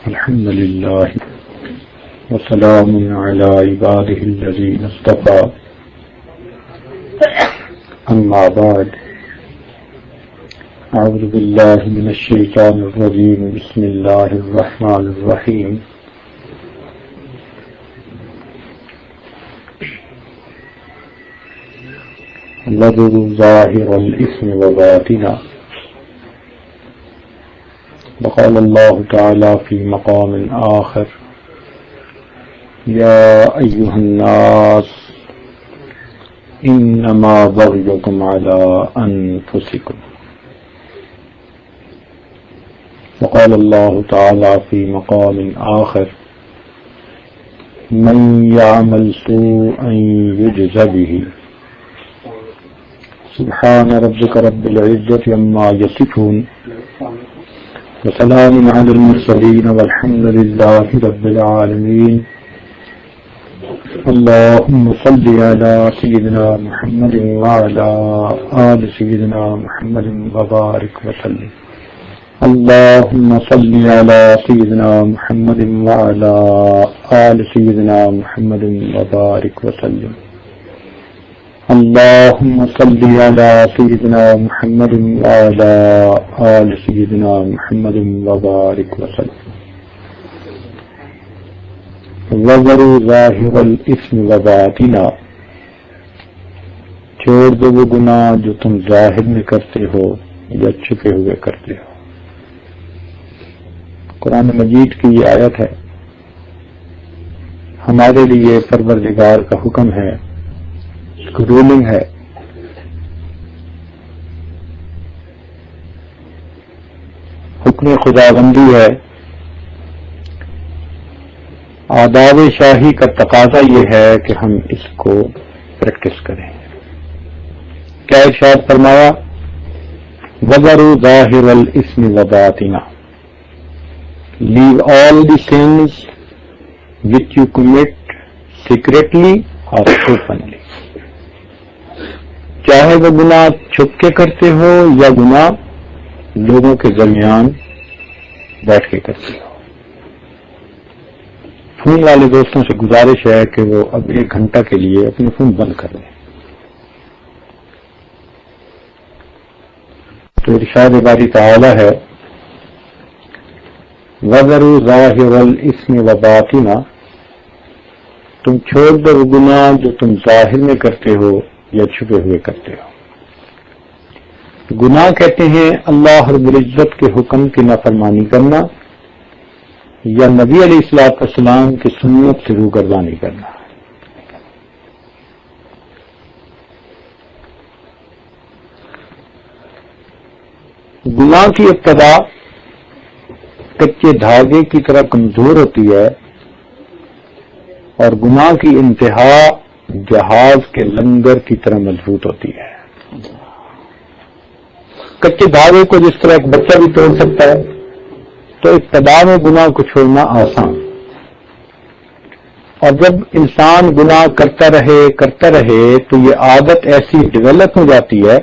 الحمد لله وسلام على عباده الذين اصطفى أما بعد أعوذ بالله من الشيطان الرجيم بسم الله الرحمن الرحيم وذروا ظاهر الإثم وباطنه وقال الله تعالى في مقام آخر يا أيها الناس إنما بغيكم على أنفسكم وقال الله تعالى في مقام آخر من يعمل سوءا يجز به سبحان ربك رب العزة عما يصفون وسلام على المرسلين والحمد لله رب العالمين اللهم صل على سيدنا محمد وعلى آل سيدنا محمد وبارك وسلم اللهم صل على سيدنا محمد وعلى آل سيدنا محمد وبارك وسلم اللهم صل على سيدنا محمد وعلى آل سيدنا محمد وبارك وسلم وذروا ظاہر الاسم وباطنہ چھوڑ دو وہ گناہ جو تم ظاہر میں کرتے ہو یا چھپے ہوئے کرتے ہو۔ قرآن مجید کی یہ آیت ہے، ہمارے لیے پروردگار کا حکم ہے، رولنگ ہے۔ حکم خداوندی ہے، آداب شاہی کا تقاضا یہ ہے کہ ہم اس کو پریکٹس کریں۔ کیا ارشاد فرمایا؟ وَذَرُوا ظَاهِرَ الْإِثْمِ وَبَاطِنَهُ Leave all the sins which you commit secretly or openly، چاہے وہ گناہ چھپ کے کرتے ہو یا گناہ لوگوں کے درمیان بیٹھ کے کرتے ہو۔ فون والے دوستوں سے گزارش ہے کہ وہ اب 1 گھنٹہ کے لیے اپنے فون بند کر دیں۔ تو ارشاد باری تعالی ہے وَذَرُوا ظَاهِرَ الْإِثْمِ وَبَاطِنَهُ تم چھوڑ دو وہ گناہ جو تم ظاہر میں کرتے ہو یا چھپے ہوئے کرتے ہو۔ گناہ کہتے ہیں اللہ رب العزت کے حکم کی نافرمانی کرنا یا نبی علیہ الصلوۃ والسلام کی سنت سے روگردانی کرنا۔ گناہ کی ابتدا کچے دھاگے کی طرح کمزور ہوتی ہے اور گناہ کی انتہا جہاز کے لنگر کی طرح مضبوط ہوتی ہے۔ کچے دھاگے کو جس طرح ایک بچہ بھی توڑ سکتا ہے، تو ابتدا میں گناہ کو چھوڑنا آسان، اور جب انسان گناہ کرتا رہے تو یہ عادت ایسی ڈیولپ ہو جاتی ہے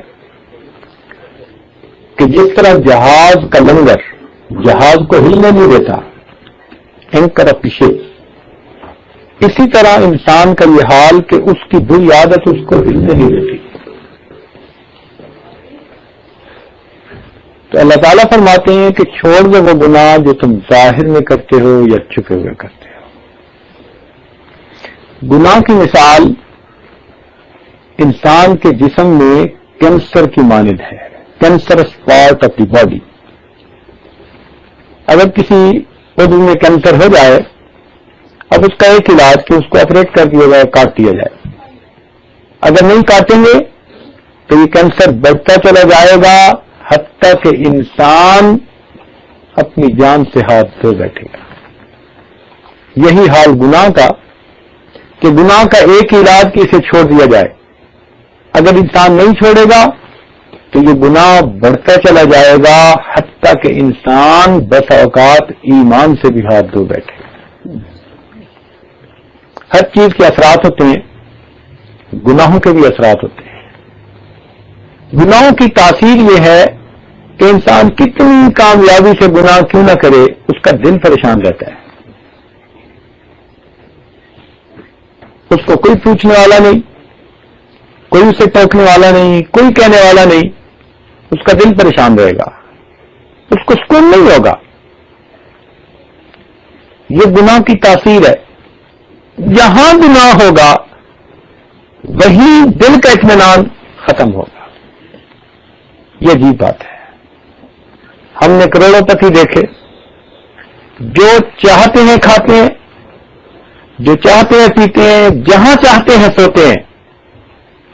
کہ جس طرح جہاز کا لنگر جہاز کو ہلنے نہیں دیتا، اینکر آف دی شپ، اسی طرح انسان کا یہ حال کہ اس کی بری عادت اس کو ہلنے نہیں دیتی۔ تو اللہ تعالیٰ فرماتے ہیں کہ چھوڑ دو وہ گناہ جو تم ظاہر میں کرتے ہو یا چھپے ہوئے کرتے ہو۔ گناہ کی مثال انسان کے جسم میں کینسر کی مانند ہے، cancerous part of the body. اگر کسی عضو میں کینسر ہو جائے، اب اس کا ایک علاج کہ اس کو آپریٹ کر دیا جائے، کاٹ دیا جائے۔ اگر نہیں کاٹیں گے تو یہ کینسر بڑھتا چلا جائے گا حتیٰ کہ انسان اپنی جان سے ہاتھ دھو بیٹھے گا۔ یہی حال گناہ کا، کہ گناہ کا ایک علاج کہ اسے چھوڑ دیا جائے۔ اگر انسان نہیں چھوڑے گا تو یہ گناہ بڑھتا چلا جائے گا حتیٰ کہ انسان بس اوقات ایمان سے بھی ہاتھ دھو بیٹھے گا۔ ہر چیز کے اثرات ہوتے ہیں، گناہوں کے بھی اثرات ہوتے ہیں۔ گناہوں کی تاثیر یہ ہے کہ انسان کتنی کامیابی سے گناہ کیوں نہ کرے، اس کا دل پریشان رہتا ہے. اس کو کوئی پوچھنے والا نہیں، کوئی اسے ٹوکنے والا نہیں، کوئی کہنے والا نہیں، اس کا دل پریشان رہے گا، اس کو سکون نہیں ہوگا. یہ گناہ کی تاثیر ہے. جہاں گناہ ہوگا وہیں دل کا اطمینان ختم ہوگا. یہ عجیب بات ہے. ہم نے کروڑوں پتی دیکھے جو چاہتے ہیں کھاتے ہیں، جو چاہتے ہیں پیتے ہیں، جہاں چاہتے ہیں سوتے ہیں،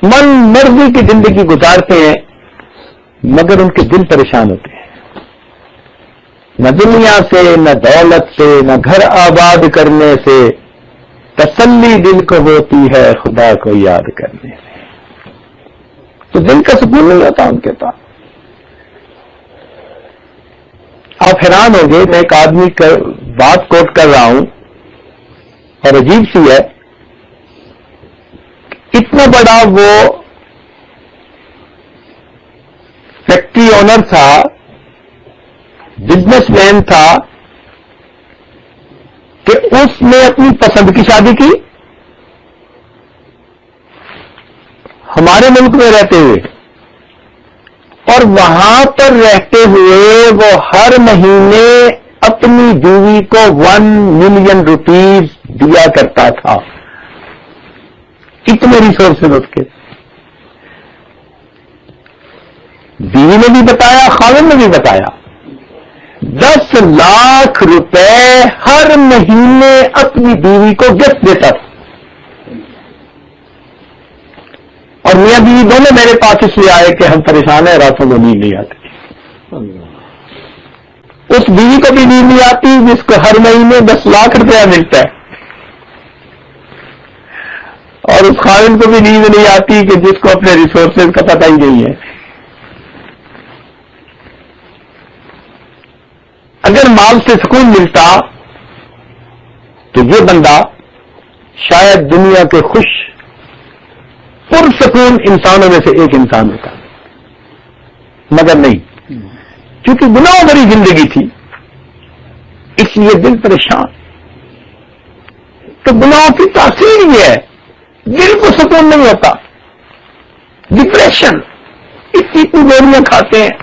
من مرضی کی زندگی گزارتے ہیں، مگر ان کے دل پریشان ہوتے ہیں. نہ دنیا سے، نہ دولت سے، نہ گھر آباد کرنے سے تسلی دل کو ہوتی ہے خدا کو یاد کرنے سے. تو دل کا سکون نہیں ہوتا ان کے پاس. آپ حیران ہوں گے، میں ایک آدمی کا بات کوٹ کر رہا ہوں اور عجیب سی ہے. اتنا بڑا وہ فیکٹری اونر تھا، بزنس مین تھا، کہ اس نے اپنی پسند کی شادی کی ہمارے ملک میں رہتے ہوئے، اور وہاں پر رہتے ہوئے وہ ہر مہینے اپنی بیوی کو 1 ملین روپیز دیا کرتا تھا. اتنے ریسورسز اس کے. بیوی نے بھی بتایا، خاوند نے بھی بتایا، 10 لاکھ روپے ہر مہینے اپنی بیوی کو گفٹ دیتا تھا. اور میاں بیوی دونوں میرے پاس اس لیے آئے کہ ہم پریشان ہیں، راتوں کو نیند نہیں آتی. اس بیوی کو بھی نیند نہیں آتی جس کو ہر مہینے 10 لاکھ روپیہ ملتا ہے، اور اس خاوند کو بھی نیند نہیں آتی کہ جس کو اپنے ریسورسز کا پتہ ہی نہیں ہے. اگر مال سے سکون ملتا تو یہ بندہ شاید دنیا کے خوش پرسکون انسانوں میں سے ایک انسان ہوتا، مگر نہیں. کیونکہ گناہوں بھری زندگی تھی، اس لیے دل پریشان. تو گناہوں کی تاثیر یہ ہے، دل کو سکون نہیں ہوتا، ڈپریشن. اتنی گولیاں کھاتے ہیں.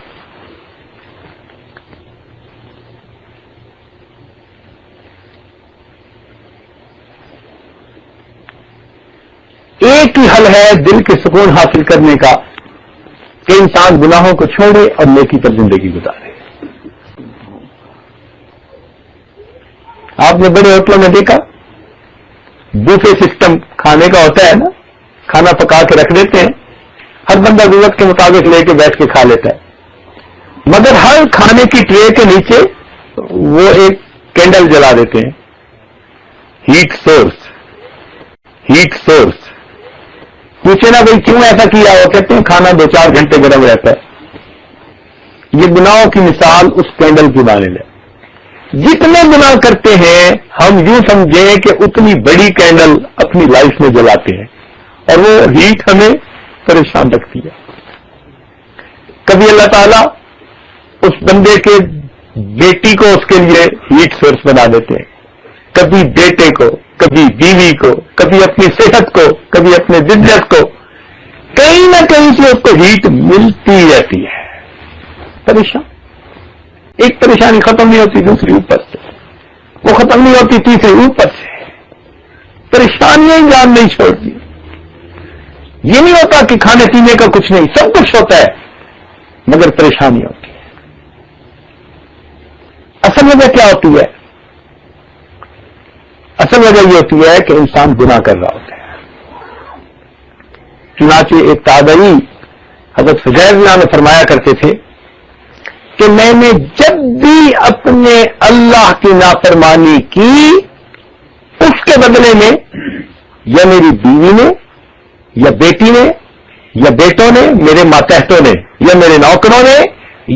ایک ہی حل ہے دل کے سکون حاصل کرنے کا، کہ انسان گناہوں کو چھوڑے اور نیکی پر زندگی گزارے. آپ نے بڑے ہوٹلوں میں دیکھا بوفے سسٹم کھانے کا ہوتا ہے نا، کھانا پکا کے رکھ دیتے ہیں، ہر بندہ ضرورت کے مطابق لے کے بیٹھ کے کھا لیتا ہے. مگر ہر کھانے کی ٹرے کے نیچے وہ ایک کینڈل جلا دیتے ہیں، ہیٹ سورس. Heat source. پوچھے نا بھائی کیوں ایسا کیا؟ وہ کہتے ہیں کھانا 2-4 گھنٹے گرم رہتا ہے. یہ گناہوں کی مثال اس کینڈل کی مانند ہے. جتنے گناہ کرتے ہیں ہم یوں سمجھیں کہ اتنی بڑی کینڈل اپنی لائف میں جلاتے ہیں، اور وہ ہیٹ ہمیں پریشان رکھتی ہے. کبھی اللہ تعالیٰ اس بندے کے بیٹی کو اس کے لیے ہیٹ سورس بنا دیتے ہیں، کبھی بیٹے کو، کبھی بیوی کو، کبھی اپنی صحت کو، کبھی اپنے بزنس کو. کہیں نہ کہیں سے اس کو ہیٹ ملتی رہتی ہے. پریشان. ایک پریشانی ختم نہیں ہوتی، دوسری اوپر سے، وہ ختم نہیں ہوتی، تیسری اوپر سے. پریشانیاں ہی جان نہیں چھوڑتی. یہ نہیں ہوتا کہ کھانے پینے کا کچھ نہیں، سب کچھ ہوتا ہے، مگر پریشانی ہوتی ہے. اصل وجہ کیا ہوتی ہے؟ اصل وجہ یہ ہوتی ہے کہ انسان گناہ کر رہا ہوتا ہے. چنانچہ ایک تابعی حضرت فضیل اللہ نے فرمایا کرتے تھے کہ میں نے جب بھی اپنے اللہ کی نافرمانی کی، اس کے بدلے میں یا میری بیوی نے، یا بیٹی نے، یا بیٹوں نے، میرے ماتحتوں نے، یا میرے نوکروں نے،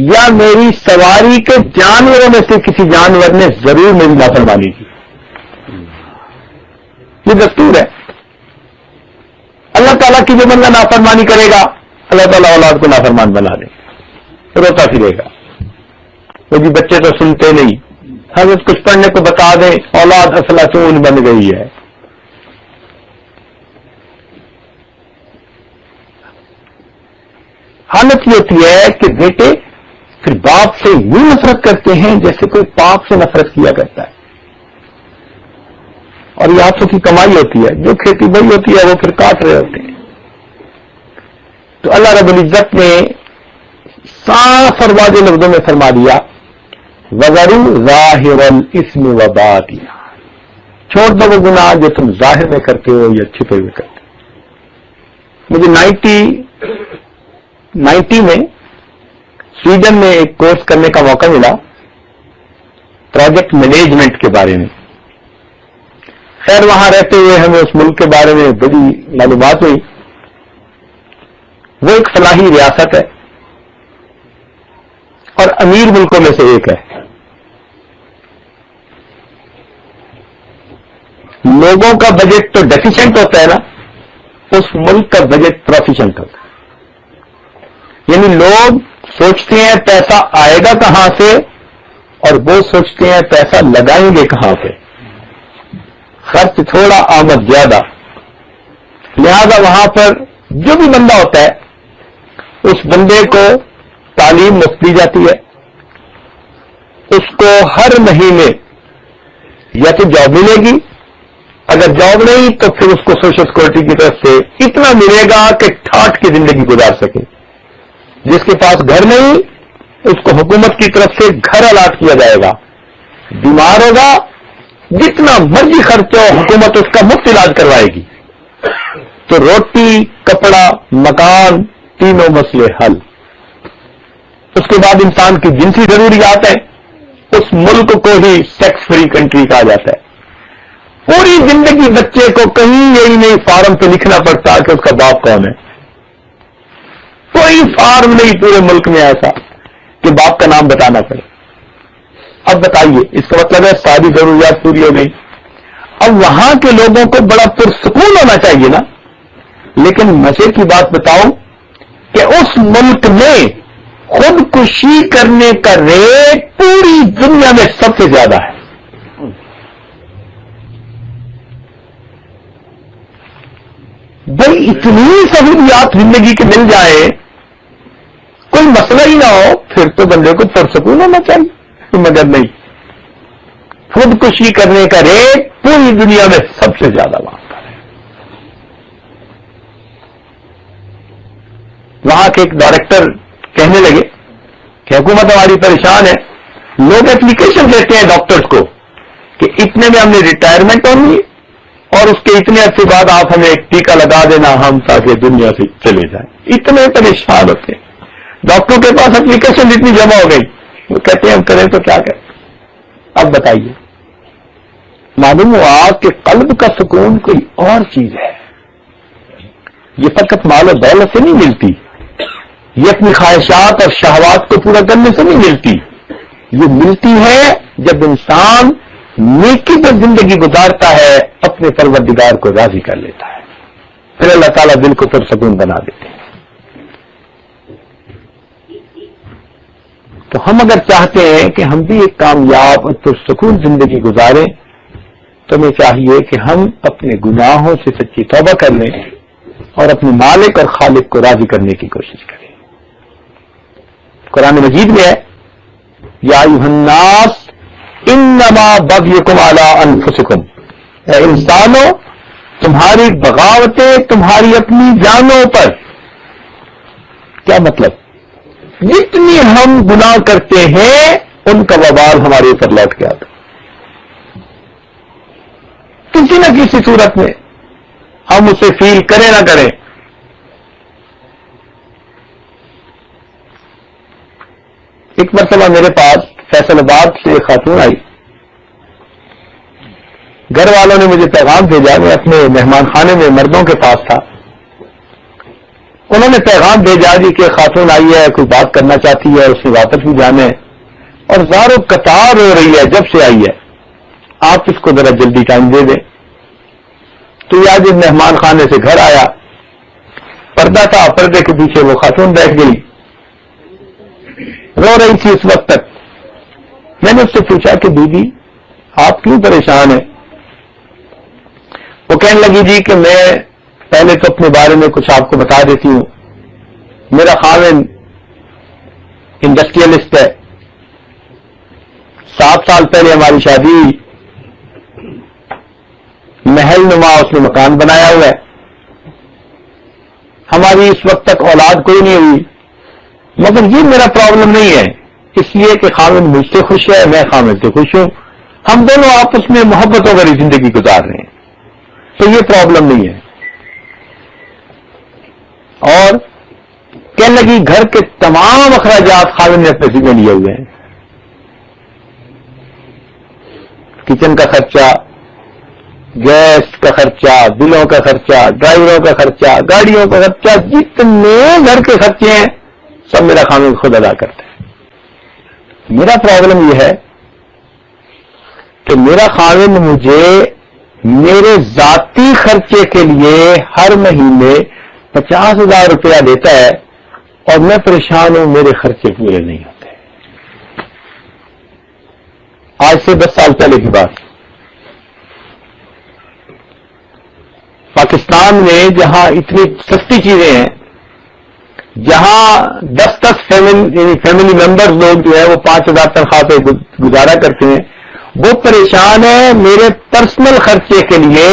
یا میری سواری کے جانوروں میں سے کسی جانور نے ضرور میری نافرمانی کی. یہ دستور ہے. اللہ تعالیٰ کی جو بندہ نافرمانی کرے گا، اللہ تعالیٰ اولاد کو نافرمان بنا دے، روتا پھرے گا. وہ بھی بچے تو سنتے نہیں، حضرت کچھ پڑھنے کو بتا دیں اولاد افلاطون بن گئی ہے. حالت یہ ہوتی ہے کہ بیٹے پھر باپ سے یوں نفرت کرتے ہیں جیسے کوئی پاپ سے نفرت کیا کرتا ہے. اور یہ ہاتھوں کی کمائی ہوتی ہے، جو کھیتی باڑی ہوتی ہے وہ پھر کاٹ رہے ہوتے ہیں. تو اللہ رب العزت نے صاف اور واضح لفظوں میں فرما دیا وَذَرُوا ظَاهِرَ الْإِثْمِ وَبَاطِنَهُ، چھوڑ دو وہ گناہ جو تم ظاہر میں کرتے ہو یا چھپے ہوئے کرتے ہو. مجھے 90 میں سویڈن میں ایک کورس کرنے کا موقع ملا پروجیکٹ مینجمنٹ کے بارے میں. خیر وہاں رہتے ہوئے ہمیں اس ملک کے بارے میں بڑی معلومات ہوئی. وہ ایک فلاحی ریاست ہے اور امیر ملکوں میں سے ایک ہے. لوگوں کا بجٹ تو ڈیفیشنٹ ہوتا ہے نا، اس ملک کا بجٹ پروفیشنٹ ہوتا ہے. یعنی لوگ سوچتے ہیں پیسہ آئے گا کہاں سے اور وہ سوچتے ہیں پیسہ لگائیں گے کہاں پہ. خرچ تھوڑا آمد زیادہ. لہذا وہاں پر جو بھی بندہ ہوتا ہے اس بندے کو تعلیم مفت دی جاتی ہے. اس کو ہر مہینے یا تو جاب ملے گی، اگر جاب نہیں تو پھر اس کو سوشل سیکورٹی کی طرف سے اتنا ملے گا کہ ٹھاٹ کی زندگی گزار سکے. جس کے پاس گھر نہیں اس کو حکومت کی طرف سے گھر الاٹ کیا جائے گا. بیمار ہوگا جتنا مرضی خرچ ہو حکومت اس کا مفت علاج کروائے گی. تو روٹی، کپڑا، مکان، تینوں مسئلے حل. اس کے بعد انسان کی جنسی ضروریات ہیں، اس ملک کو ہی سیکس فری کنٹری کہا جاتا ہے. پوری زندگی بچے کو کہیں یہی نہیں فارم پہ لکھنا پڑتا کہ اس کا باپ کون ہے. کوئی فارم نہیں پورے ملک میں ایسا کہ باپ کا نام بتانا پڑے. اب بتائیے اس کا مطلب ہے ساری ضروریات پوری ہو گئی. اب وہاں کے لوگوں کو بڑا پرسکون ہونا چاہیے نا. لیکن مزے کی بات بتاؤں کہ اس ملک میں خودکشی کرنے کا ریٹ پوری دنیا میں سب سے زیادہ ہے. بھائی اتنی سہولیات زندگی کے مل جائے کوئی مسئلہ ہی نہ ہو پھر تو بندے کو پرسکون ہونا چاہیے. مگر نہیں، خودکشی کرنے کا ریٹ پوری دنیا میں سب سے زیادہ وہاں پر ہے. وہاں کے ایک ڈائریکٹر کہنے لگے کہ حکومت ہماری پریشان ہے. لوگ اپلیکیشن دیتے ہیں ڈاکٹرز کو کہ اتنے میں ہم نے ریٹائرمنٹ ہونی اور اس کے اتنے عرصے بعد آپ ہمیں ایک ٹیکہ لگا دینا ہم تاکہ دنیا سے چلے جائیں. اتنے پریشان ہوتے ہیں. ڈاکٹروں کے پاس اپلیکیشن اتنی جمع ہو گئی، وہ کہتے ہیں ہم کریں تو کیا کریں. اب بتائیے، معلوم ہوا کہ قلب کا سکون کوئی اور چیز ہے. یہ فقط مال و دولت سے نہیں ملتی، یہ اپنی خواہشات اور شہوات کو پورا کرنے سے نہیں ملتی. یہ ملتی ہے جب انسان نیکی پر زندگی گزارتا ہے، اپنے پروردگار کو راضی کر لیتا ہے، پھر اللہ تعالیٰ دل کو پرسکون بنا دیتے ہیں. تو ہم اگر چاہتے ہیں کہ ہم بھی ایک کامیاب اور پرسکون زندگی گزاریں تو ہمیں چاہیے کہ ہم اپنے گناہوں سے سچی توبہ کر لیں اور اپنے مالک اور خالق کو راضی کرنے کی کوشش کریں. قرآن مجید میں ہے یا ایھا الناس انما بغیکم علی انفسکم، اے انسانوں تمہاری بغاوتیں تمہاری اپنی جانوں پر. کیا مطلب؟ جتنی ہم گناہ کرتے ہیں ان کا وبال ہمارے اوپر لوٹ کے آتا کسی نہ کسی صورت میں، ہم اسے فیل کریں نہ کریں. ایک مرتبہ میرے پاس فیصل آباد سے ایک خاتون آئی. گھر والوں نے مجھے پیغام بھیجا، میں اپنے مہمان خانے میں مردوں کے پاس تھا. انہوں نے پیغام بھیجا جی کہ خاتون آئی ہے، کوئی بات کرنا چاہتی ہے، اس نے واپس بھی جانا ہے اور زارو قطار ہو رہی ہے جب سے آئی ہے، آپ اس کو ذرا جلدی ٹائم دے دیں. تو یہ آج مہمان خانے سے گھر آیا، پردہ تھا، پردے کے پیچھے وہ خاتون بیٹھ گئی، رو رہی تھی اس وقت تک. میں نے اس سے پوچھا کہ بیوی آپ کیوں پریشان ہیں؟ وہ کہنے لگی جی کہ میں پہلے تو اپنے بارے میں کچھ آپ کو بتا دیتی ہوں. میرا خاوند انڈسٹریلسٹ ہے. 7 سال پہلے ہماری شادی ہوئی. محل نما اس نے مکان بنایا ہوا ہے. ہماری اس وقت تک اولاد کوئی نہیں ہوئی. مگر یہ میرا پرابلم نہیں ہے، اس لیے کہ خاوند مجھ سے خوش ہے، میں خاوند سے خوش ہوں. ہم دونوں آپس میں محبتوں بھری زندگی گزار رہے ہیں، تو یہ پرابلم نہیں ہے. اور کہنے لگی گھر کے تمام اخراجات خاوند نے اپنے ذمہ لیے ہوئے ہیں. کچن کا خرچہ، گیس کا خرچہ، بلوں کا خرچہ، ڈرائیوروں کا خرچہ، گاڑیوں کا خرچہ، جتنے گھر کے خرچے ہیں سب میرا خاوند خود ادا کرتا ہے. میرا پرابلم یہ ہے کہ میرا خاوند مجھے میرے ذاتی خرچے کے لیے ہر مہینے 50,000 روپیہ دیتا ہے اور میں پریشان ہوں، میرے خرچے پورے نہیں ہوتے. آج سے 10 سال پہلے کی بات، پاکستان میں جہاں اتنی سستی چیزیں ہیں، جہاں 10 فیملی ممبرز لوگ جو ہے وہ 5,000 تنخواہ پہ گزارا کرتے ہیں، وہ پریشان ہے. میرے پرسنل خرچے کے لیے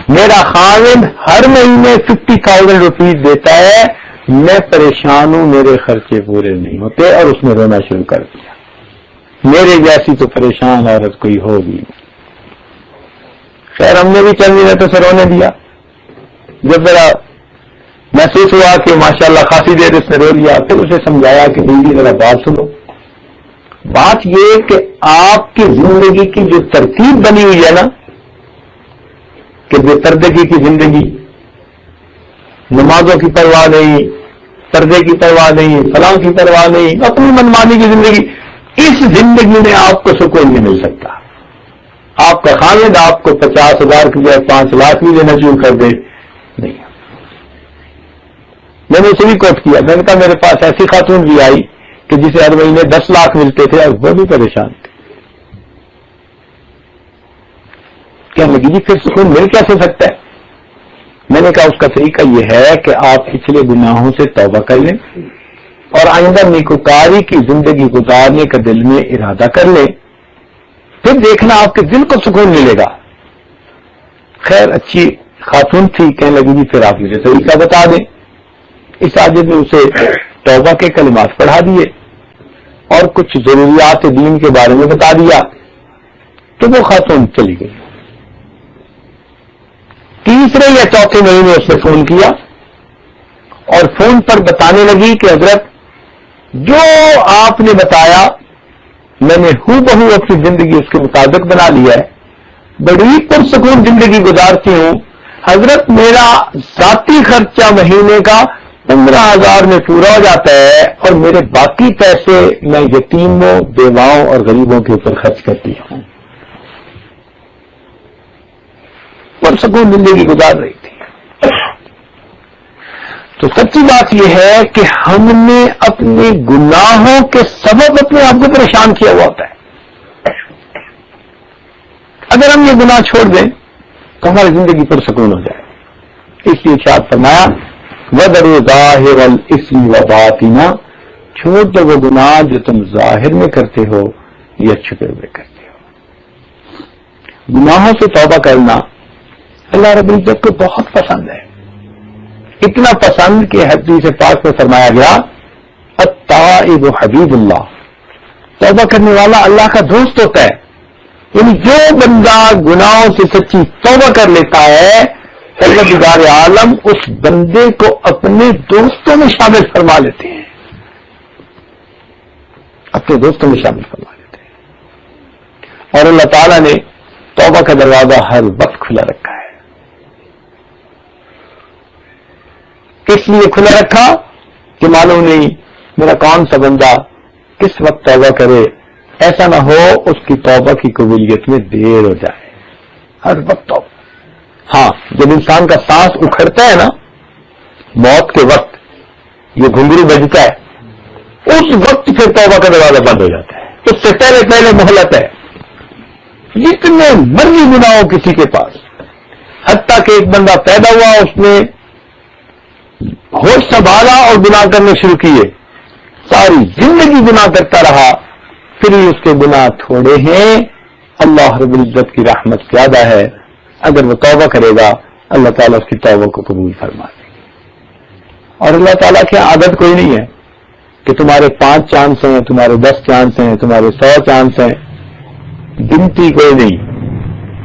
میرا خاوند ہر مہینے 50,000 روپیز دیتا ہے. میں پریشان ہوں، میرے خرچے پورے نہیں ہوتے، اور اس نے رونا شروع کر دیا. میرے جیسی تو پریشان عورت کوئی ہوگی. خیر ہم نے بھی چند دنوں تو رونے دیا. جب ذرا محسوس ہوا کہ ماشاءاللہ خاصی دیر اس نے رو لیا، پھر اسے سمجھایا کہ بیوی ذرا بات سنو. بات یہ کہ آپ کی زندگی کی جو ترتیب بنی ہوئی ہے نا، کہ بے پردگی کی زندگی، نمازوں کی پرواہ نہیں، پردے کی پرواہ نہیں، فلاں کی پرواہ نہیں، اپنی منمانی کی زندگی، اس زندگی میں آپ کو سکون نہیں مل سکتا. آپ کا خاوند آپ کو 50,000 کی بجائے 5 لاکھ بھی دینا شروع کر دے. نہیں. میں نے اسے بھی کوٹ کیا. میں نے کہا میرے پاس ایسی خاتون بھی آئی کہ جسے ہر مہینے 10 لاکھ ملتے تھے اور وہ بھی پریشان تھے. کہنے لگی جی پھر سکون مل کیسے سکتا ہے؟ میں نے کہا اس کا طریقہ یہ ہے کہ آپ پچھلے گناہوں سے توبہ کر لیں اور آئندہ نیکوکاری کی زندگی گزارنے کا دل میں ارادہ کر لیں، پھر دیکھنا آپ کے دل کو سکون ملے گا. خیر اچھی خاتون تھی. کہنے لگی جی پھر آپ مجھے طریقہ بتا دیں. اس عاجز نے اسے توبہ کے کلمات پڑھا دیے اور کچھ ضروریات دین کے بارے میں بتا دیا، تو وہ خاتون چلی گئی. تیسرے یا چوتھے مہینے اس نے فون کیا اور فون پر بتانے لگی کہ حضرت جو آپ نے بتایا میں نے ہو بہو اپنی زندگی اس کے مطابق بنا لیا ہے، بڑی پرسکون زندگی گزارتی ہوں. حضرت میرا ذاتی خرچہ مہینے کا 15,000 میں پورا ہو جاتا ہے اور میرے باقی پیسے میں یتیموں، بیواؤں اور غریبوں کے اوپر خرچ کرتی ہوں. پرسکون زندگی گزار رہی تھی. تو سچی بات یہ ہے کہ ہم نے اپنے گناہوں کے سبب اپنے آپ کو پریشان کیا ہوا ہوتا ہے. اگر ہم یہ گناہ چھوڑ دیں تو ہماری زندگی پرسکون ہو جائے. اس لیے ارشاد فرمایا وَذَرُوا ظَاهِرَ الْإِثْمِ وَبَاطِنَهُ، چھوڑ دو وہ گناہ جو تم ظاہر میں کرتے ہو یا چھپے ہوئے کرتے ہو. گناہوں سے توبہ کرنا اللہ رب العزت کو بہت پسند ہے. اتنا پسند کہ حدیث پاک میں فرمایا گیا التائب حبیب اللہ، توبہ کرنے والا اللہ کا دوست ہوتا ہے. یعنی جو بندہ گناہوں سے سچی توبہ کر لیتا ہے، پروردگار عالم اس بندے کو اپنے دوستوں میں شامل فرما لیتے ہیں، اپنے دوستوں میں شامل فرما لیتے ہیں. اور اللہ تعالیٰ نے توبہ کا دروازہ ہر وقت کھلا رکھا ہے. اس لیے کھلا رکھا کہ معلوم نہیں میرا کون سا بندہ کس وقت توبہ کرے، ایسا نہ ہو اس کی توبہ کی قبولیت میں دیر ہو جائے. ہر وقت توبہ. ہاں جب انسان کا سانس اکھڑتا ہے نا، موت کے وقت یہ گھنگرو بجتا ہے، اس وقت پھر توبہ کا دروازہ بند ہو جاتا ہے. اس سے پہلے پہلے مہلت ہے. جتنے مرضی گناہ ہو کسی کے پاس، حتیٰ کہ ایک بندہ پیدا ہوا، اس نے ہوش سنبھالا اور گناہ کرنے شروع کیے، ساری زندگی گناہ کرتا رہا، پھر بھی اس کے گناہ تھوڑے ہیں. اللہ رب العزت کی رحمت زیادہ ہے، اگر وہ توبہ کرے گا اللہ تعالیٰ اس کی توبہ کو قبول فرما دے گا. اور اللہ تعالیٰ کی عادت کوئی نہیں ہے کہ تمہارے 5 چانس ہیں، تمہارے 10 چانس ہیں، تمہارے 100 چانس ہیں، گنتی کوئی نہیں.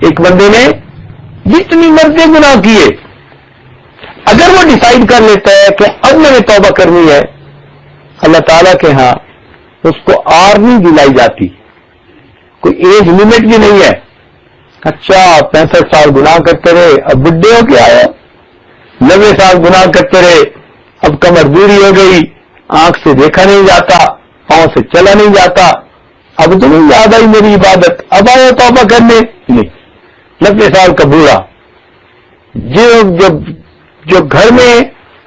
ایک بندے نے جتنی مرضی گناہ کیے، اگر وہ ڈیسائیڈ کر لیتا ہے کہ اب میں نے توبہ کرنی ہے، اللہ تعالیٰ کے ہاں اس کو آر نہیں دلائی جاتی، کوئی ایج لمٹ بھی نہیں ہے. اچھا 65 سال گناہ کرتے رہے، اب بڈھے ہو کے آیا، 90 سال گناہ کرتے رہے، اب کمر دوری ہو گئی، آنکھ سے دیکھا نہیں جاتا، پاؤں سے چلا نہیں جاتا، اب تو نہیں یاد آئی میری عبادت، اب آیا توبہ کرنے. نہیں، 90 سال کا بوڑھا جو گھر میں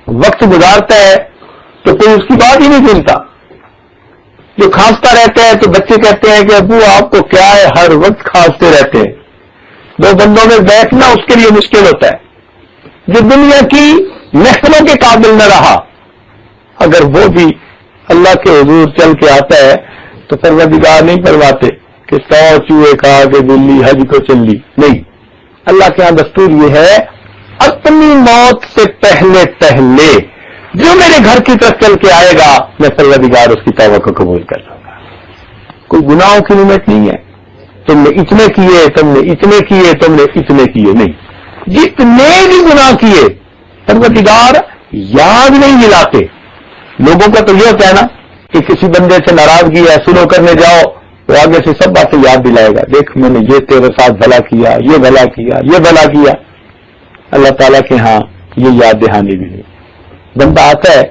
وقت گزارتا ہے تو کوئی اس کی بات ہی نہیں سنتا، جو کھانستا رہتا ہے تو بچے کہتے ہیں کہ ابو آپ کو کیا ہے، ہر وقت کھانستے رہتے ہیں. 2 بندوں میں بیٹھنا اس کے لیے مشکل ہوتا ہے. جو دنیا کی محفلوں کے قابل نہ رہا، اگر وہ بھی اللہ کے حضور چل کے آتا ہے تو پروردگار نہیں فرماتے کہ 100 چوہے کھا کے بلی حج کو چل لی. نہیں، اللہ کے ہاں دستور یہ ہے اپنی موت سے پہلے پہلے جو میرے گھر کی طرف چل کے آئے گا میں پروردگار اس کی توبہ کو قبول کر لوں گا. کوئی گناہوں کی لمٹ نہیں ہے، تم نے اتنے کیے، تم نے اتنے کیے، تم نے اتنے کیے، نہیں، جتنے بھی گناہ کیے پروردگار یاد نہیں دلاتے. لوگوں کا تو یہ ہوتا ہے نا کہ کسی بندے سے ناراضگی ہے، سلو کرنے جاؤ تو آگے سے سب باتیں یاد دلائے گا، دیکھ میں نے یہ تیرے ساتھ بھلا کیا، یہ بھلا کیا، یہ بھلا کیا. اللہ تعالیٰ کے ہاں یہ یاد دہانی بھی نہیں. بندہ آتا ہے،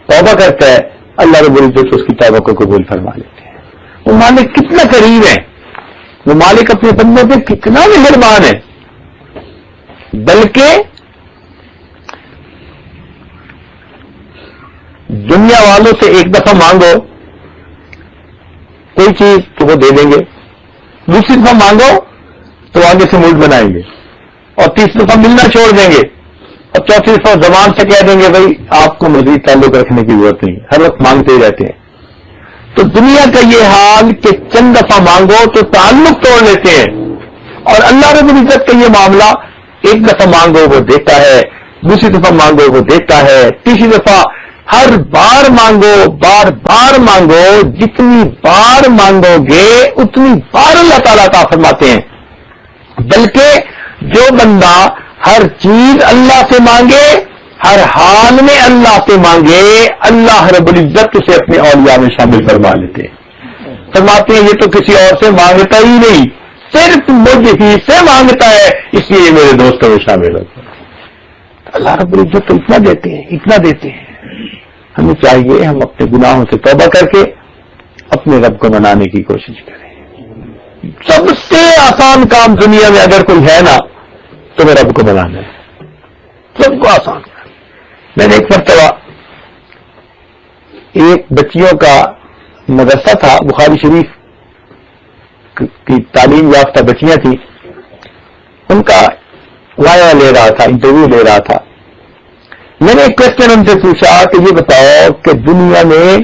توبہ کرتا ہے، اللہ رب العزت اس کی توبہ کو قبول فرما لیتے ہیں. وہ مالک کتنا قریب ہے، وہ مالک اپنے بندوں پہ کتنا مہربان ہے. بلکہ دنیا والوں سے ایک دفعہ مانگو کوئی چیز تو وہ دے دیں گے، دوسری دفعہ مانگو تو آگے سے موڈ بنائیں گے، اور تیسری دفعہ ملنا چھوڑ دیں گے، اور چوتھی دفعہ زبان سے کہہ دیں گے بھائی آپ کو مزید تعلق رکھنے کی ضرورت نہیں، ہر وقت مانگتے ہی رہتے ہیں. تو دنیا کا یہ حال کہ چند دفعہ مانگو تو تعلق توڑ لیتے ہیں، اور اللہ رب العزت کا یہ معاملہ ایک دفعہ مانگو وہ دیتا ہے، دوسری دفعہ مانگو وہ دیتا ہے، تیسری دفعہ ہر بار مانگو، بار بار مانگو، جتنی بار مانگو گے اتنی بار اللہ تعالیٰ عطا فرماتے ہیں. بلکہ جو بندہ ہر چیز اللہ سے مانگے، ہر حال میں اللہ سے مانگے، اللہ رب العزت اسے اپنے اولیاء میں شامل فرما لیتے ہیں. فرماتے ہیں یہ تو کسی اور سے مانگتا ہی نہیں، صرف مجھ ہی سے مانگتا ہے، اس لیے میرے دوستوں میں شامل ہوتا ہے. اللہ رب العزت تو اتنا دیتے ہیں، اتنا دیتے ہیں. ہمیں چاہیے ہم اپنے گناہوں سے توبہ کر کے اپنے رب کو منانے کی کوشش کریں. سب سے آسان کام دنیا میں اگر کوئی ہے نا تو میں رب کو منانا ہے، سب کو آسان. میں نے ایک مرتبہ ایک بچیوں کا مدرسہ تھا، بخاری شریف کی تعلیم یافتہ بچیاں تھیں، ان کا وائوا لے رہا تھا، انٹرویو لے رہا تھا. میں نے ایک کوشچن ان سے پوچھا کہ یہ بتاؤ کہ دنیا میں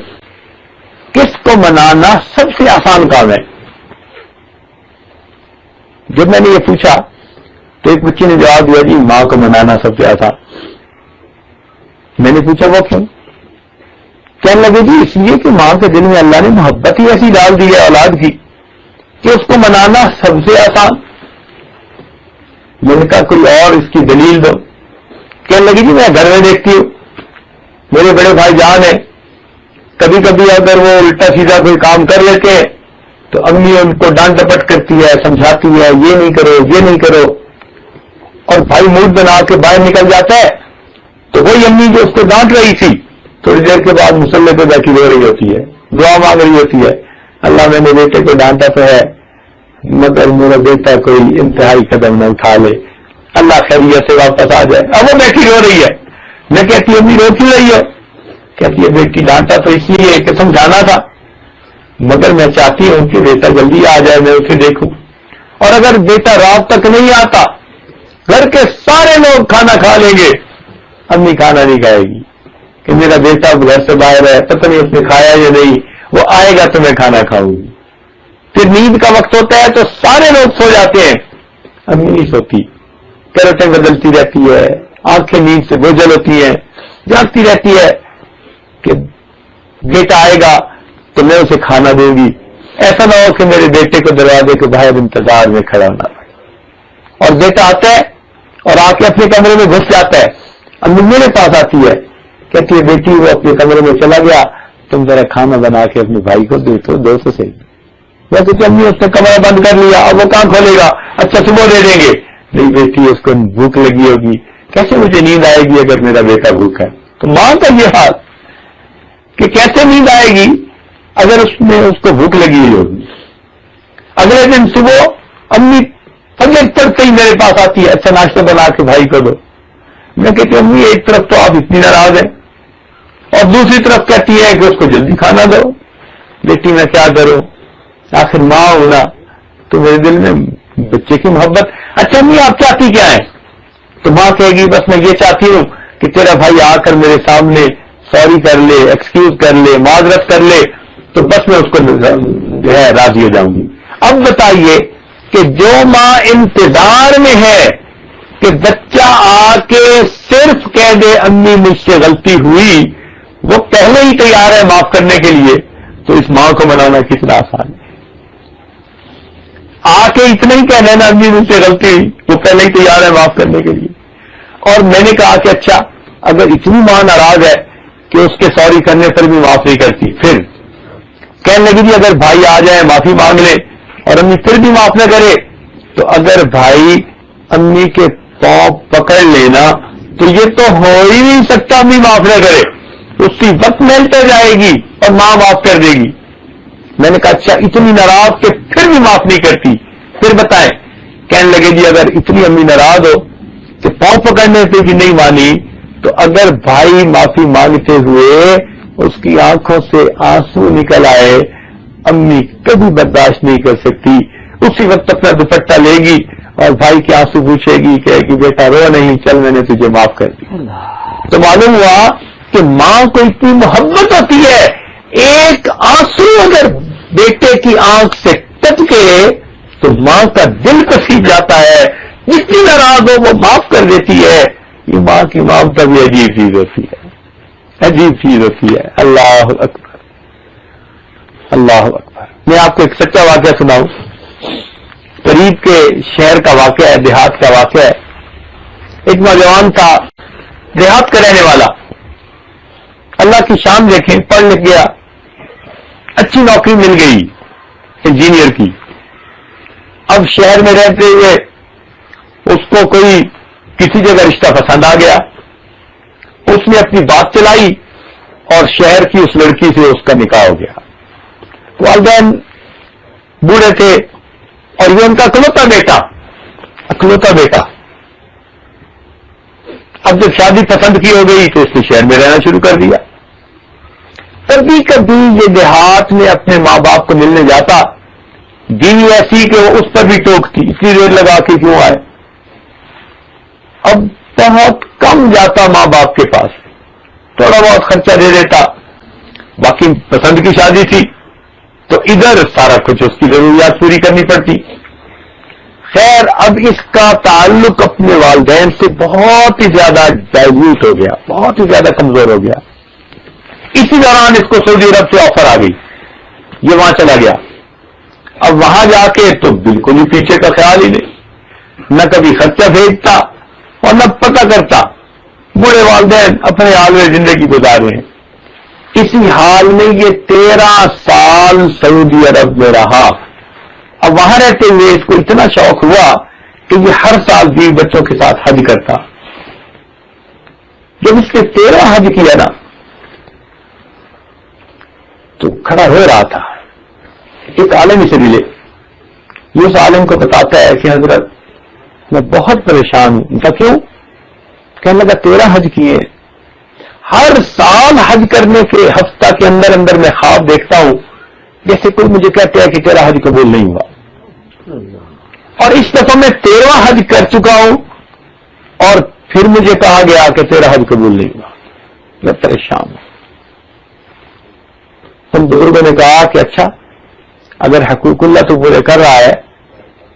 کس کو منانا سب سے آسان کام ہے. جب میں نے یہ پوچھا تو ایک بچی نے جواب دیا جی ماں کو منانا سب سے آسان. میں نے پوچھا وہ کیوں؟ کہنے لگے جی اس لیے کہ ماں کے دل میں اللہ نے محبت ہی ایسی ڈال دی ہے اولاد کی کہ اس کو منانا سب سے آسان. میں نے کہا کوئی اور اس کی دلیل دو. کہنے لگی جی میں گھر میں دیکھتی ہوں میرے بڑے بھائی جان ہیں، کبھی کبھی اگر وہ الٹا سیدھا کوئی کام کر لیتے ہیں تو امی ان کو ڈانٹ ڈپٹ کرتی ہے، سمجھاتی ہے یہ نہیں کرو یہ نہیں کرو، اور بھائی موڈ بنا کے باہر نکل جاتا ہے تو وہی امی جو اس کو ڈانٹ رہی تھی تھوڑی دیر کے بعد مصلے پہ بیٹھی رو رہی ہوتی ہے، دعا مانگ رہی ہوتی ہے، اللہ میں نے بیٹے کو ڈانٹا تو ہے مگر میرا بیٹا کوئی انتہائی قدم نہ اٹھا لے، اللہ خیریت سے واپس آ جائے. اب وہ بیٹھی رو رہی ہے. میں کہتی امی رو کیوں رہی ہو؟ کہتی ہے بیٹی ڈانٹا تو اس لیے کہ سمجھانا تھا. مگر میں چاہتی ہوں کہ بیٹا جلدی آ جائے، میں اسے دیکھوں. اور اگر بیٹا رات تک نہیں آتا، گھر کے سارے لوگ کھانا کھا لیں گے، امی کھانا نہیں کھائے گی کہ میرا بیٹا گھر سے باہر ہے، پتہ نہیں اس نے کھایا یا نہیں، وہ آئے گا تو میں کھانا کھاؤں گی. پھر نیند کا وقت ہوتا ہے تو سارے لوگ سو جاتے ہیں، امی نہیں سوتی، کیروٹیں بدلتی رہتی ہے، آنکھیں نیند سے بوجھل ہوتی ہیں، جاگتی رہتی ہے کہ بیٹا آئے گا تو میں اسے کھانا دوں گی. ایسا نہ ہو کہ میرے بیٹے کو دروازے کے باہر انتظار میں کھڑا ہونا پڑے. اور بیٹا آتا ہے اور آ کے اپنے کمرے میں گھس جاتا ہے، امی میرے پاس آتی ہے، کہتی ہے بیٹی وہ اپنے کمرے میں چلا گیا، تم ذرا کھانا بنا کے اپنے بھائی کو دے تو صحیح. ویسے کہ امی اس نے کمرہ بند کر لیا، اب وہ کہاں کھولے گا، اچھا صبح دے دیں گے. نہیں بیٹی اس کو بھوک لگی ہوگی، کیسے مجھے نیند آئے گی اگر میرا بیٹا بھوکا ہے. تو ماں کا یہ حال کہ کیسے نیند آئے گی اگر اس کو بھوک لگی ہوئی ہوگی. اگلے دن صبح امی فجر پڑتے ہی میرے پاس آتی ہے، اچھا ناشتہ بنا کے بھائی کو دو. میں کہتی ہوں امی ایک طرف تو آپ اتنی ناراض ہیں اور دوسری طرف کہتی ہے کہ اس کو جلدی کھانا دو. بیٹی میں کیا کروں، آخر ماں ہونا تو میرے دل میں بچے کی محبت. اچھا امی آپ چاہتی کیا ہے؟ تو ماں کہے گی بس میں یہ چاہتی ہوں کہ تیرا بھائی آ کر میرے سامنے سوری کر لے، ایکسکیوز کر لے، معذرت کر لے، تو بس میں اس کو جو ہے راضی ہو جاؤں گی. اب بتائیے کہ جو ماں انتظار میں ہے کہ بچہ آ کے صرف کہہ دے امی مجھ سے غلطی ہوئی، وہ پہلے ہی تیار ہے معاف کرنے کے لیے، تو اس ماں کو منانا کتنا آسان ہے. آ کے اتنا ہی کہنا نا امی مجھ سے غلطی ہوئی، وہ پہلے ہی تیار ہے معاف کرنے کے لیے. اور میں نے کہا کہ اچھا اگر اتنی ماں ناراض ہے کہ اس کے سوری کرنے پر بھی معاف نہیں کرتی، پھر کہنے لگی جی اگر بھائی آ جائے معافی مانگ لے اور امی پھر بھی معاف نہ کرے، تو اگر بھائی امی کے پاؤں پکڑ لینا تو یہ تو ہو ہی نہیں سکتا امی معاف نہ کرے، اسی وقت ملتا جائے گی اور ماں معاف کر دے گی. میں نے کہا اچھا اتنی ناراض کہ پھر بھی معاف نہیں کرتی، پھر بتائیں. کہنے لگے جی اگر اتنی امی ناراض ہو کہ پاؤں پکڑنے پہ بھی نہیں مانی، تو اگر بھائی معافی مانگتے ہوئے اس کی آنکھوں سے آنسو نکل آئے، امی کبھی برداشت نہیں کر سکتی، اسی وقت اپنا دوپٹہ لے گی اور بھائی کے آنسو پوچھے گی، کہے گی بیٹا رو نہیں، چل میں نے تجھے معاف کر دی. تو معلوم ہوا کہ ماں کو اتنی محبت ہوتی ہے، ایک آنسو اگر بیٹے کی آنکھ سے ٹپکے تو ماں کا دل کسیج جاتا ہے، جتنی ناراض ہو وہ معاف کر دیتی ہے. یہ ماں کی ممتا بھی عجیب چیز ہوتی ہے، عجیب چیز ہوتی ہے. اللہ اکبر، اللہ اکبر. میں آپ کو ایک سچا واقعہ سناؤں، قریب کے شہر کا واقعہ ہے، دیہات کا واقعہ ہے. ایک نوجوان تھا، دیہات کا رہنے والا، اللہ کی شان دیکھیں، پڑھ لکھ گیا، اچھی نوکری مل گئی انجینئر کی. اب شہر میں رہتے ہوئے اس کو کوئی کسی جگہ رشتہ پسند آ گیا، اس نے اپنی بات چلائی اور شہر کی اس لڑکی سے اس کا نکاح ہو گیا. والدین بوڑھے تھے اور یہ ان کا اکلوتا بیٹا. اب جب شادی پسند کی ہو گئی تو اس نے شہر میں رہنا شروع کر دیا. کبھی کبھی یہ دیہات میں اپنے ماں باپ کو ملنے جاتا، بیوی ایسی کہ وہ اس پر بھی ٹوکتی، اتنی دیر لگا کے کیوں آئے. اب بہت کم جاتا ماں باپ کے پاس، تھوڑا بہت خرچہ دے دیتا، باقی پسند کی شادی تھی تو ادھر سارا کچھ اس کی ضروریات پوری کرنی پڑتی. خیر اب اس کا تعلق اپنے والدین سے بہت ہی زیادہ ڈائلیوٹ ہو گیا، بہت ہی زیادہ کمزور ہو گیا. اسی دوران اس کو سعودی عرب سے آفر آ گئی، یہ وہاں چلا گیا. اب وہاں جا کے تو بالکل ہی پیچھے کا خیال ہی نہیں، نہ کبھی خرچہ بھیجتا اور نہ پتہ کرتا. بوڑھے والدین اپنے حال میں زندگی گزار رہے ہیں. اسی حال میں یہ 13 سال سعودی عرب میں رہا. اب وہاں رہتے ہوئے اس کو اتنا شوق ہوا کہ یہ ہر سال بیوی بچوں کے ساتھ حج کرتا. جب اس نے 13 حج کیا نا تو کھڑا ہو رہا تھا. ایک عالم اسے ملے، یہ اس عالم کو بتاتا ہے کہ حضرت میں بہت پریشان ہوں. ان کا کیوں؟ کہنے لگا 13 حج کیے، ہر سال حج کرنے کے ہفتہ کے اندر میں خواب دیکھتا ہوں جیسے کوئی مجھے کہتے ہیں کہ تیرا حج قبول نہیں ہوا، اور اس دفعہ میں 13واں حج کر چکا ہوں اور پھر مجھے کہا گیا کہ تیرا حج قبول نہیں ہوا، میں پریشان ہوں۔ ان بزرگوں نے کہا کہ اچھا، اگر حقوق اللہ تو پورے کر رہا ہے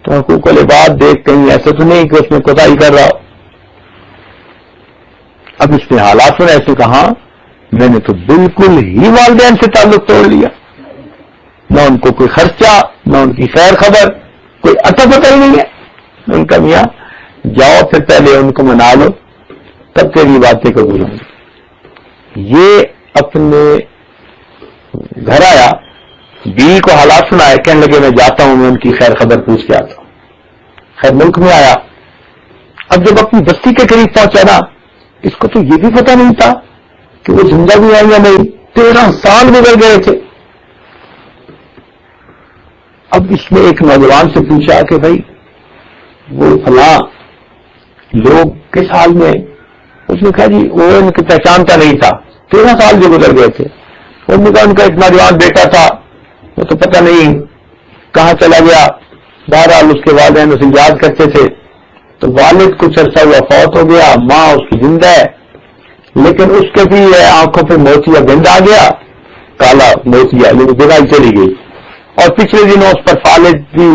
تو حقوق العباد دیکھ، کہیں ایسے تو نہیں کہ اس میں کوتاہی کر رہا ہو۔ اب اس نے حالات میں ایسے کہا، میں نے تو بالکل ہی والدین سے تعلق توڑ لیا، نہ ان کو کوئی خرچہ، نہ ان کی خیر خبر، کوئی اتا پتہ ہی نہیں ہے۔ ان کا میاں جاؤ پھر پہلے ان کو منا لو، تب تیری باتیں قبول ہوں گی۔ یہ اپنے گھر آیا، بیوی کو حالات سنائے، کہنے لگے میں جاتا ہوں، میں ان کی خیر خبر پوچھ کے آتا ہوں۔ خیر ملک میں آیا، اب جب اپنی بستی کے قریب پہنچا نا، اس کو تو یہ بھی پتہ نہیں تھا کہ وہ زندہ بھی آئی یا نہیں، 13 سال گزر گئے تھے۔ اب اس نے ایک نوجوان سے پوچھا کہ بھائی وہ فلاں لوگ کس حال میں؟ اس نے کہا جی وہ ان کی پہچانتا نہیں تھا، 13 سال جو گزر گئے تھے۔ انہوں نے کہا ان کا ایک نوجوان بیٹا تھا، وہ تو پتہ نہیں کہاں چلا گیا، بہرحال اس کے والدین اسے یاد کرتے تھے، تو والد کچھ عرصہ ہوا فوت ہو گیا، ماں اس کی زندہ ہے، لیکن اس کے بھی آنکھوں پہ موتیا گند آ گیا، کالا موتیا، لیکن بگائی چلی گئی، اور پچھلے دنوں اس پر فالج بھی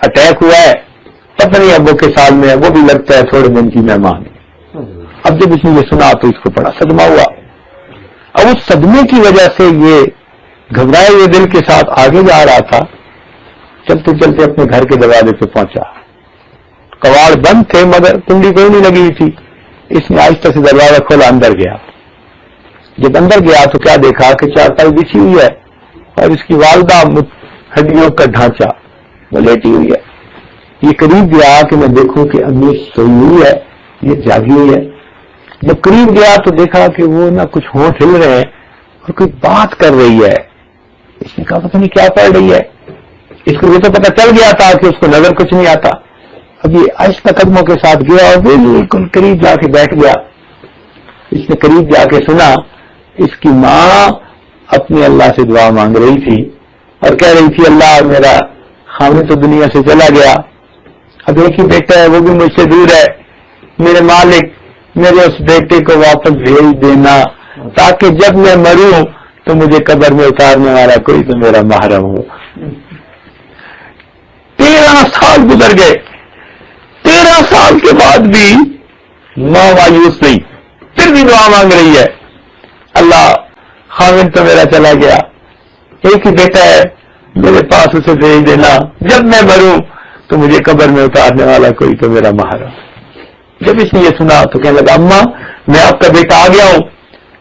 اٹیک ہوا ہے، پتہ نہیں اب وہ کے سال میں ہے، وہ بھی لگتا ہے تھوڑے دن کی مہمان۔ اب جب اس نے یہ سنا تو اس کو بڑا صدمہ ہوا۔ اب اس صدمے کی وجہ سے یہ گھبرائے ہوئے دل کے ساتھ آگے جا رہا تھا، چلتے چلتے اپنے گھر کے دروازے پہ پہنچا، کواڑ بند تھے مگر کنڈی کوئی نہیں لگی ہوئی تھی۔ اس نے آہستہ سے دروازہ کھولا، اندر گیا۔ جب اندر گیا تو کیا دیکھا کہ چارپائی بچھی ہوئی ہے اور اس کی والدہ ہڈیوں کا ڈھانچہ وہ لیٹی ہوئی ہے۔ یہ قریب گیا کہ میں دیکھوں کہ امی سوئی ہوئی ہے، یہ جاگی ہوئی ہے۔ جب قریب گیا تو دیکھا کہ وہ نہ کچھ ہونٹ ہل رہے ہیں اور کوئی بات کر رہی ہے۔ اس نے کہا پتہ نہیں کیا پڑھ رہی ہے، اس کو یہ تو پتہ چل گیا تھا کہ اس کو نظر کچھ نہیں آتا۔ اب یہ آہستہ قدموں کے ساتھ گیا اور بالکل قریب جا کے بیٹھ گیا۔ اس نے قریب جا کے سنا، اس کی ماں اپنے اللہ سے دعا مانگ رہی تھی اور کہہ رہی تھی اللہ میرا خاوند تو دنیا سے چلا گیا، اب ایک ہی بیٹا ہے وہ بھی مجھ سے دور ہے، میرے مالک میرے اس بیٹے کو واپس بھیج دینا تاکہ جب میں مروں تو مجھے قبر میں اتارنے والا کوئی تو میرا محرم ہو۔ 13 سال گزر گئے، 13 سال کے بعد بھی ماں مایوس نہیں، پھر بھی دعا مانگ رہی ہے اللہ خاوند تو میرا چلا گیا، ایک ہی بیٹا ہے میرے پاس اسے بھیج دینا، جب میں مروں تو مجھے قبر میں اتارنے والا کوئی تو میرا محرم۔ جب اس نے یہ سنا تو کہنے لگا اماں میں آپ کا بیٹا آ گیا ہوں۔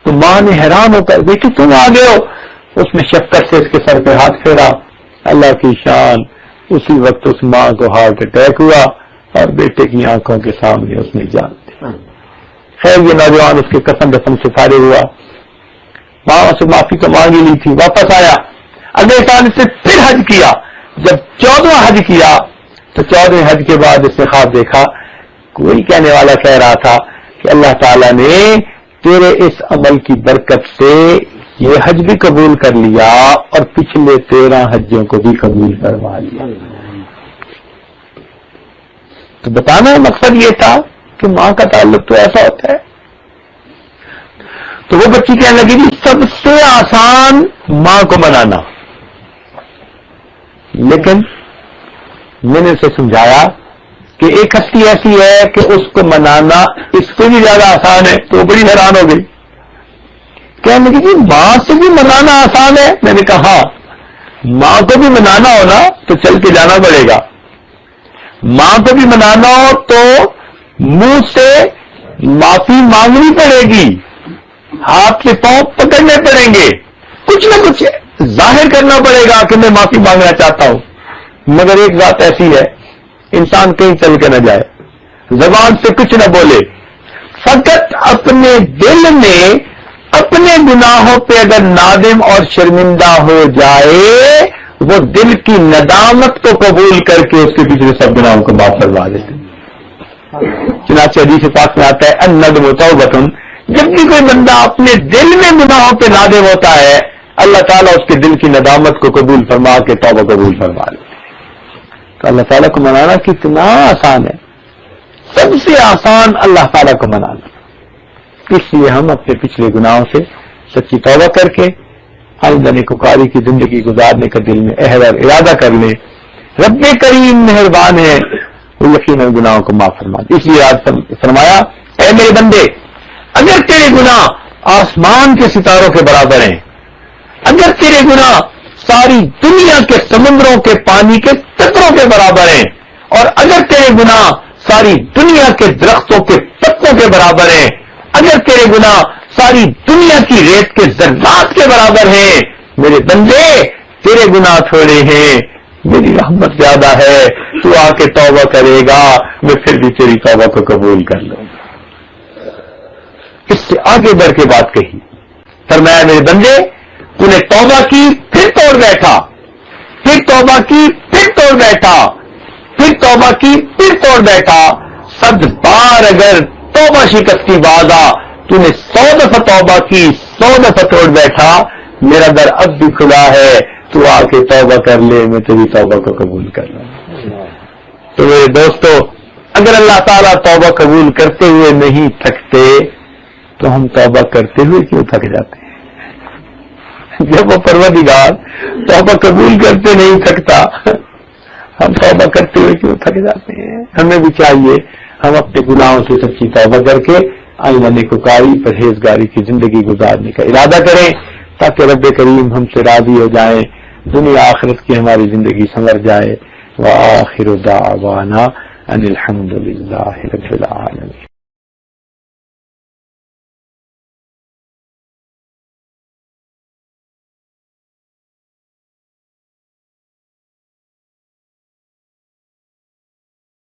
تو ماں نے حیران ہو کر بیٹی تم آ گئے ہو؟ اس نے شفقت سے اس کے سر پہ ہاتھ پھیرا۔ اللہ کی شان، اسی وقت اس ماں کو ہارٹ اٹیک ہوا اور بیٹے کی آنکھوں کے سامنے اس نے جان دی۔ خیر یہ نوجوان اس کے کفن دفن سے فارغ ہوا، ماں سے معافی تو مانگی لی تھی، واپس آیا، اگلے سال سے پھر حج کیا۔ جب 14واں حج کیا تو 14ویں حج کے بعد اس نے خواب دیکھا، کوئی کہنے والا کہہ رہا تھا کہ اللہ تعالیٰ نے تیرے اس عمل کی برکت سے یہ حج بھی قبول کر لیا اور پچھلے 13 حجوں کو بھی قبول کروا لیا۔ تو بتانا مقصد یہ تھا کہ ماں کا تعلق تو ایسا ہوتا ہے۔ تو وہ بچی کہنے لگی کہ سب سے آسان ماں کو منانا، لیکن میں نے اسے سمجھایا کہ ایک ہستی ایسی ہے کہ اس کو منانا اس سے بھی زیادہ آسان ہے، تو بڑی حیران ہو گئی، کہنے لگی جی ماں سے بھی منانا آسان ہے؟ میں نے کہا ماں کو بھی منانا ہو نا تو چل کے جانا پڑے گا، ماں کو بھی منانا ہو تو منہ سے معافی مانگنی پڑے گی، ہاتھ سے پاؤں پکڑنے پڑیں گے، کچھ نہ کچھ ظاہر کرنا پڑے گا کہ میں معافی مانگنا چاہتا ہوں۔ مگر ایک بات ایسی ہے، انسان کہیں چل کے نہ جائے، زبان سے کچھ نہ بولے، فقط اپنے دل میں اپنے گناہوں پہ اگر نادم اور شرمندہ ہو جائے، وہ دل کی ندامت کو قبول کر کے اس کے پچھلے سب گناہوں کو معاف کروا دیتے۔ چنانچہ حدیث پاک میں آتا ہے الندم توبۃ، جب بھی کوئی بندہ اپنے دل میں گناہوں پہ نادم ہوتا ہے اللہ تعالیٰ اس کے دل کی ندامت کو قبول فرما کے توبہ قبول فرما لیتے ہیں. تو اللہ تعالیٰ کو منانا کتنا آسان ہے، سب سے آسان اللہ تعالیٰ کو منانا. اس لیے ہم اپنے پچھلے گناہوں سے سچی توبہ کر کے آئندہ نیکوکاری کی زندگی گزارنے کا دل میں عہد اور ارادہ کر لیں. رب کریم مہربان ہے، وہ یقیناً گناہوں کو معاف فرما دے. اس لیے آج فرمایا اے میرے بندے، اگر تیرے گناہ آسمان کے ستاروں کے برابر ہیں، اگر تیرے گناہ ساری دنیا کے سمندروں کے پانی کے قطروں کے برابر ہیں، اور اگر تیرے گناہ ساری دنیا کے درختوں کے پتوں کے برابر ہیں، اگر تیرے گناہ ساری دنیا کی ریت کے ذرات کے برابر ہیں، میرے بندے تیرے گناہ تھوڑے ہیں، میری رحمت زیادہ ہے، تو آ کے توبہ کرے گا، میں پھر بھی تیری توبہ کو قبول کر لوں گا. اس سے آگے بڑھ کے بات کہی، فرمایا میرے بندے تو نے توبہ کی پھر توڑ بیٹھا، پھر توبہ کی پھر توڑ بیٹھا، پھر توبہ کی پھر توڑ بیٹھا. 100 بار اگر توبہ شکستی بازا، تو نے 100 دفعہ توبہ کی، 100 دفعہ توڑ بیٹھا، میرا در اب بھی کھلا ہے، تو آ کے توبہ کر لے، میں تیری توبہ کو قبول کر لوں. تو میرے دوستو، اگر اللہ تعالیٰ توبہ قبول کرتے ہوئے نہیں تھکتے تو ہم توبہ کرتے ہوئے کیوں تھک جاتے ہیں؟ جب وہ پروردگار توبہ قبول کرتے نہیں تھکتا، ہم توبہ کرتے ہوئے کیوں تھک جاتے ہیں؟ ہمیں بھی چاہیے ہم اپنے گناہوں سے سچی توبہ کر کے آئندہ نیکوکاری پرہیزگاری کی زندگی گزارنے کا ارادہ کریں، تاکہ رب کریم ہم سے راضی ہو جائیں، دنیا آخرت کی ہماری زندگی سنور جائے. وآخر دعوانا ان الحمد للہ رب العالمین.